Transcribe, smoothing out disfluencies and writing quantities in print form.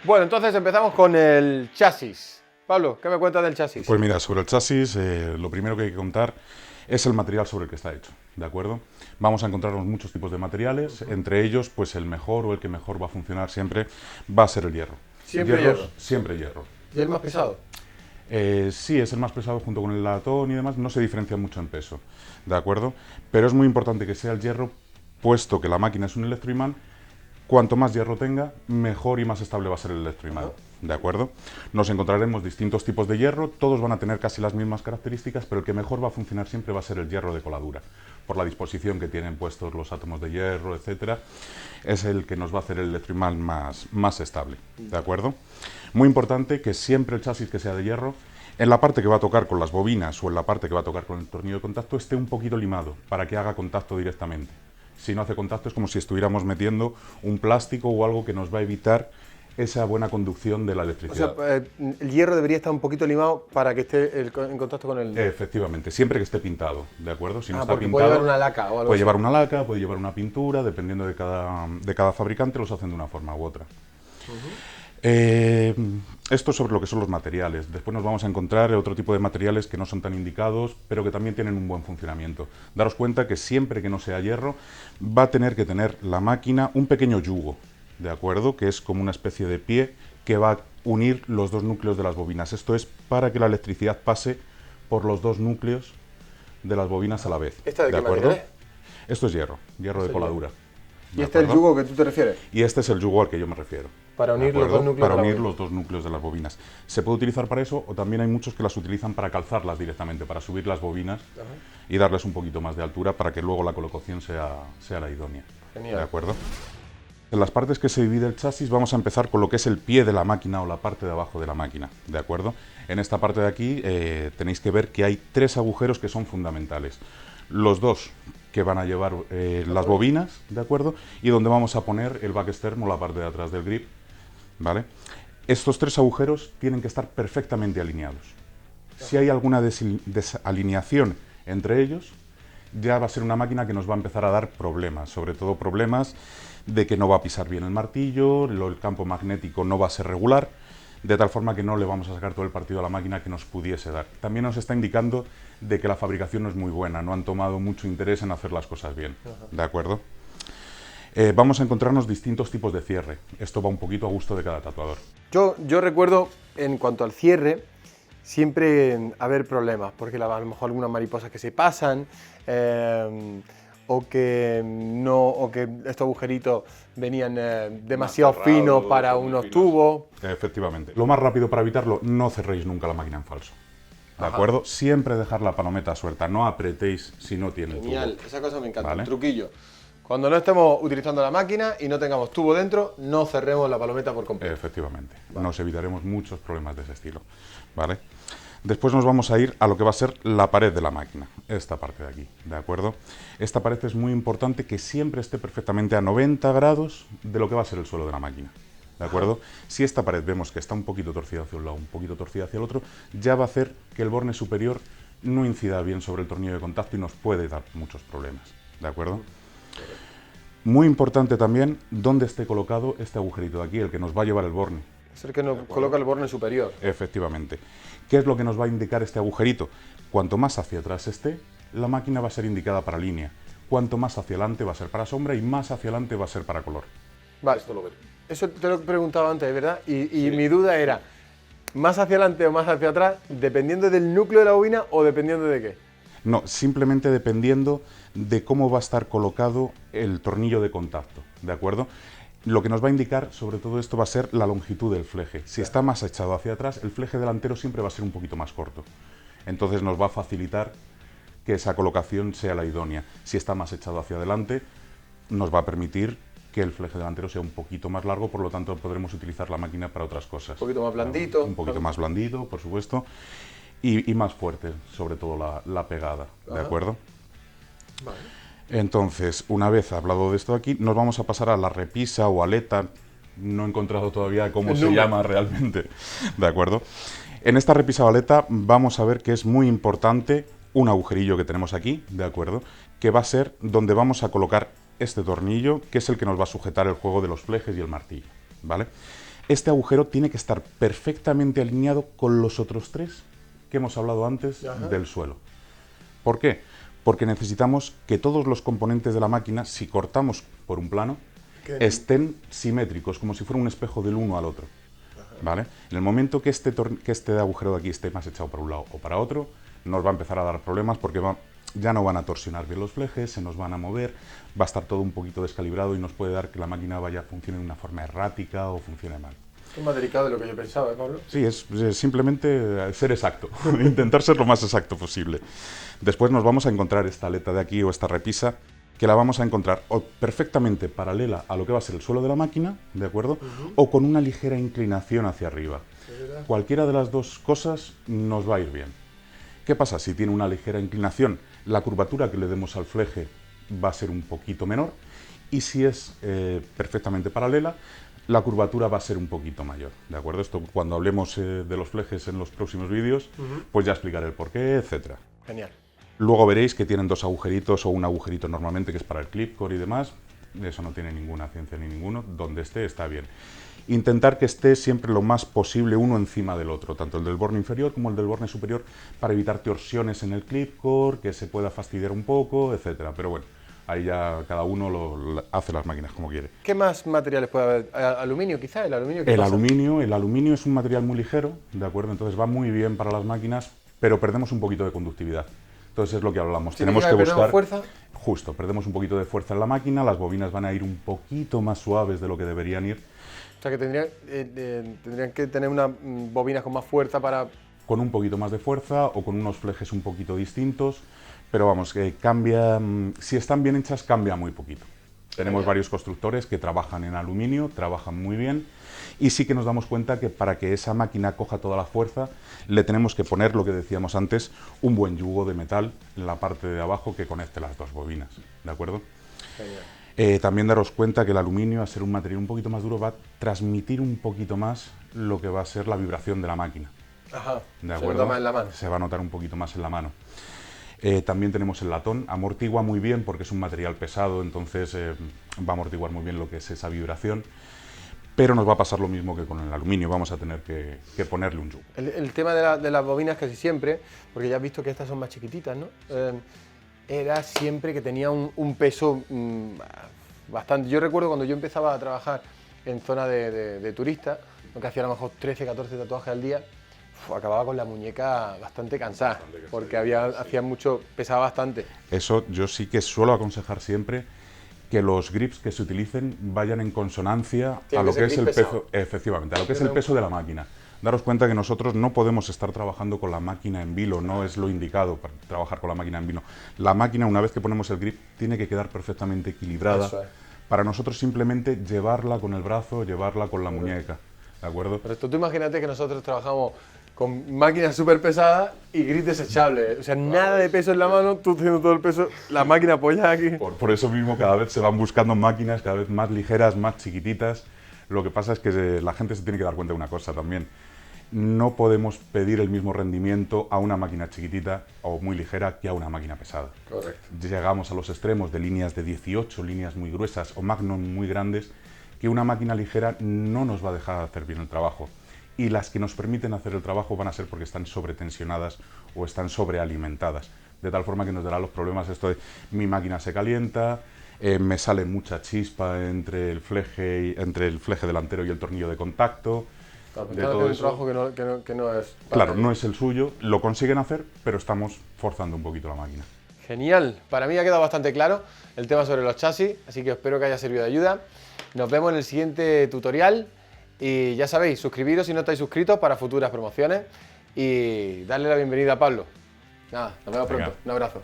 Bueno, entonces empezamos con el chasis. Pablo, ¿qué me cuentas del chasis? Pues mira, sobre el chasis, lo primero que hay que contar es el material sobre el que está hecho, ¿de acuerdo? Vamos a encontrarnos muchos tipos de materiales, entre ellos, pues el mejor o el que mejor va a funcionar siempre va a ser el hierro. ¿Siempre hierro? Siempre hierro. ¿Y el más pesado? Sí, es el más pesado junto con el latón y demás, no se diferencia mucho en peso, ¿de acuerdo? Pero es muy importante que sea el hierro, puesto que la máquina es un electroimán. Cuanto más hierro tenga, mejor y más estable va a ser el electroimán, ¿de acuerdo? Nos encontraremos distintos tipos de hierro, todos van a tener casi las mismas características, pero el que mejor va a funcionar siempre va a ser el hierro de coladura, por la disposición que tienen puestos los átomos de hierro, etcétera, es el que nos va a hacer el electroimán más estable, ¿de acuerdo? Muy importante que siempre el chasis que sea de hierro, en la parte que va a tocar con las bobinas o en la parte que va a tocar con el tornillo de contacto, esté un poquito limado, para que haga contacto directamente. Si no hace contacto es como si estuviéramos metiendo un plástico o algo que nos va a evitar esa buena conducción de la electricidad. O sea, el hierro debería estar un poquito limado para que esté en contacto con el... Efectivamente, siempre que esté pintado, ¿de acuerdo? Si no está porque pintado, puede llevar una laca o algo puede así. llevar una laca, puede llevar una pintura, dependiendo de cada fabricante, los hacen de una forma u otra. Esto sobre lo que son los materiales. Después nos vamos a encontrar otro tipo de materiales que no son tan indicados, pero que también tienen un buen funcionamiento. Daros cuenta que siempre que no sea hierro, va a tener que tener la máquina un pequeño yugo, ¿de acuerdo? Que es como una especie de pie que va a unir los dos núcleos de las bobinas. Esto es para que la electricidad pase por los dos núcleos de las bobinas a la vez. ¿Esta de qué acuerdo? material es? Esto es hierro de coladura. ¿Y este es el yugo que tú te refieres? Y este es el yugo al que yo me refiero. Para unir los dos núcleos Para de la unir bobina. los dos núcleos de las bobinas. Se puede utilizar para eso, o también hay muchos que las utilizan para calzarlas directamente, para subir las bobinas y darles un poquito más de altura para que luego la colocación sea la idónea. Genial. ¿De acuerdo? En las partes que se divide el chasis vamos a empezar con lo que es el pie de la máquina o la parte de abajo de la máquina, ¿de acuerdo? En esta parte de aquí tenéis que ver que hay tres agujeros que son fundamentales. Los dos que van a llevar las bobinas, ¿de acuerdo? Y donde vamos a poner el backsterm o la parte de atrás del grip, ¿vale? Estos tres agujeros tienen que estar perfectamente alineados. Si hay alguna desalineación entre ellos, ya va a ser una máquina que nos va a empezar a dar problemas, sobre todo problemas de que no va a pisar bien el martillo, el campo magnético no va a ser regular, de tal forma que no le vamos a sacar todo el partido a la máquina que nos pudiese dar. También nos está indicando de que la fabricación no es muy buena, no han tomado mucho interés en hacer las cosas bien, ¿de acuerdo? Vamos a encontrarnos distintos tipos de cierre. Esto va un poquito a gusto de cada tatuador. Yo recuerdo, en cuanto al cierre, siempre haber problemas, porque a lo mejor algunas mariposas que se pasan, o que estos agujeritos venían demasiado finos para unos tubos. Efectivamente. Lo más rápido para evitarlo, no cerréis nunca la máquina en falso. ¿De acuerdo? Siempre dejar la palometa suelta, no apretéis si no tiene Genial, tubo. esa cosa me encanta, ¿Vale? un truquillo. Cuando no estemos utilizando la máquina y no tengamos tubo dentro, no cerremos la palometa por completo. Efectivamente. Nos evitaremos muchos problemas de ese estilo. ¿Vale? Después nos vamos a ir a lo que va a ser la pared de la máquina, esta parte de aquí, ¿de acuerdo? Esta pared es muy importante que siempre esté perfectamente a 90 grados de lo que va a ser el suelo de la máquina, ¿de acuerdo? Si esta pared vemos que está un poquito torcida hacia un lado, un poquito torcida hacia el otro, ya va a hacer que el borne superior no incida bien sobre el tornillo de contacto y nos puede dar muchos problemas, ¿de acuerdo? Muy importante también dónde esté colocado este agujerito de aquí, el que nos va a llevar el borne. Es el que nos coloca el borne superior. Efectivamente. ¿Qué es lo que nos va a indicar este agujerito? Cuanto más hacia atrás esté, la máquina va a ser indicada para línea. Cuanto más hacia adelante va a ser para sombra y más hacia adelante va a ser para color. Vale, Esto lo veré. eso te lo he preguntado antes, ¿verdad? Y mi duda era, ¿más hacia adelante o más hacia atrás, dependiendo del núcleo de la bobina o dependiendo de qué? No, simplemente dependiendo de cómo va a estar colocado el tornillo de contacto, ¿de acuerdo? Lo que nos va a indicar sobre todo esto va a ser la longitud del fleje. Si está más echado hacia atrás, el fleje delantero siempre va a ser un poquito más corto. Entonces nos va a facilitar que esa colocación sea la idónea. Si está más echado hacia adelante, nos va a permitir que el fleje delantero sea un poquito más largo, por lo tanto podremos utilizar la máquina para otras cosas. Un poquito más blandito. Un poquito más blandito, por supuesto, y más fuerte, sobre todo la pegada, ¿de acuerdo? Vale. Entonces, una vez hablado de esto aquí, nos vamos a pasar a la repisa o aleta. No he encontrado todavía cómo se llama realmente, ¿de acuerdo? En esta repisa o aleta vamos a ver que es muy importante un agujerillo que tenemos aquí, ¿de acuerdo? Que va a ser donde vamos a colocar este tornillo, que es el que nos va a sujetar el juego de los flejes y el martillo, ¿vale? este agujero tiene que estar perfectamente alineado con los otros 3 que hemos hablado antes del suelo. ¿Por qué? Porque necesitamos que todos los componentes de la máquina, si cortamos por un plano, estén simétricos, como si fuera un espejo del uno al otro. ¿Vale? En el momento que este agujero de aquí esté más echado para un lado o para otro, nos va a empezar a dar problemas porque ya no van a torsionar bien los flejes, se nos van a mover, va a estar todo un poquito descalibrado y nos puede dar que la máquina funcione de una forma errática o funcione mal. Es más delicado de lo que yo pensaba, ¿eh, Pablo? Sí, es simplemente ser exacto, intentar ser lo más exacto posible. Después nos vamos a encontrar esta aleta de aquí o esta repisa, que la vamos a encontrar o perfectamente paralela a lo que va a ser el suelo de la máquina, ¿de acuerdo? O con una ligera inclinación hacia arriba. Cualquiera de las dos cosas nos va a ir bien. ¿Qué pasa? Si tiene una ligera inclinación, la curvatura que le demos al fleje va a ser un poquito menor, y si es perfectamente paralela, la curvatura va a ser un poquito mayor, ¿de acuerdo? Esto cuando hablemos de los flejes en los próximos vídeos, pues ya explicaré el porqué, etcétera. Genial. Luego veréis que tienen 2 agujeritos o un agujerito normalmente que es para el clip core y demás. Eso no tiene ninguna ciencia ni ninguno. Donde esté está bien. Intentar que esté siempre lo más posible uno encima del otro, tanto el del borne inferior como el del borne superior, para evitar torsiones en el clip core, que se pueda fastidiar un poco, etcétera. Pero bueno, ahí ya cada uno hace las máquinas como quiere. ¿Qué más materiales puede haber? ¿Aluminio quizá? ¿El aluminio qué El pasa? aluminio es un material muy ligero, ¿de acuerdo? Entonces va muy bien para las máquinas, pero perdemos un poquito de conductividad. Entonces es lo que hablamos. Tenemos que buscar fuerza. Justo, perdemos un poquito de fuerza en la máquina, las bobinas van a ir un poquito más suaves de lo que deberían ir. O sea que tendrían que tener unas bobinas con más fuerza para... Con un poquito más de fuerza o con unos flejes un poquito distintos, pero vamos, que cambia, si están bien hechas, cambia muy poquito. Tenemos varios constructores que trabajan en aluminio, trabajan muy bien, y sí que nos damos cuenta que para que esa máquina coja toda la fuerza, le tenemos que poner, lo que decíamos antes, un buen yugo de metal en la parte de abajo que conecte las 2 bobinas, ¿de acuerdo? También daros cuenta que el aluminio, al ser un material un poquito más duro, va a transmitir un poquito más lo que va a ser la vibración de la máquina. Ajá, ¿de acuerdo? se nota más en la mano. Se va a notar un poquito más en la mano. También tenemos el latón, amortigua muy bien porque es un material pesado, entonces va a amortiguar muy bien lo que es esa vibración, pero nos va a pasar lo mismo que con el aluminio, vamos a tener que ponerle un yugo. El tema de las bobinas casi siempre, porque ya has visto que estas son más chiquititas, ¿no? Era siempre que tenía un peso bastante. Yo recuerdo cuando yo empezaba a trabajar en zona de turista, lo que hacía a lo mejor 13, 14 tatuajes al día, acababa con la muñeca bastante cansada, porque pesaba bastante. Eso yo sí que suelo aconsejar siempre, que los grips que se utilicen vayan en consonancia a lo que es el peso, efectivamente, a lo que es el peso de la máquina. Daros cuenta que nosotros no podemos estar trabajando con la máquina en vilo, no es lo indicado para trabajar con la máquina en vilo. La máquina, una vez que ponemos el grip, tiene que quedar perfectamente equilibrada. Para nosotros simplemente llevarla con el brazo, llevarla con la muñeca, ¿de acuerdo? Pero tú imagínate que nosotros trabajamos con máquinas súper pesadas y grip desechable. O sea, nada de peso en la mano, tú teniendo todo el peso, la máquina apoyada aquí. Por eso mismo cada vez se van buscando máquinas cada vez más ligeras, más chiquititas. Lo que pasa es que la gente se tiene que dar cuenta de una cosa también. No podemos pedir el mismo rendimiento a una máquina chiquitita o muy ligera que a una máquina pesada. Correcto. Llegamos a los extremos de líneas de 18, líneas muy gruesas o magnum muy grandes, que una máquina ligera no nos va a dejar hacer bien el trabajo. Y las que nos permiten hacer el trabajo van a ser porque están sobretensionadas o están sobrealimentadas. De tal forma que nos dará los problemas esto de mi máquina se calienta, me sale mucha chispa entre el fleje delantero y el tornillo de contacto. De todo eso. Un trabajo que no es... Claro, no es el suyo, lo consiguen hacer, pero estamos forzando un poquito la máquina. Genial, para mí ha quedado bastante claro el tema sobre los chasis, así que espero que haya servido de ayuda. Nos vemos en el siguiente tutorial y ya sabéis, suscribiros si no estáis suscritos para futuras promociones y darle la bienvenida a Pablo. Nada, nos vemos pronto, un abrazo.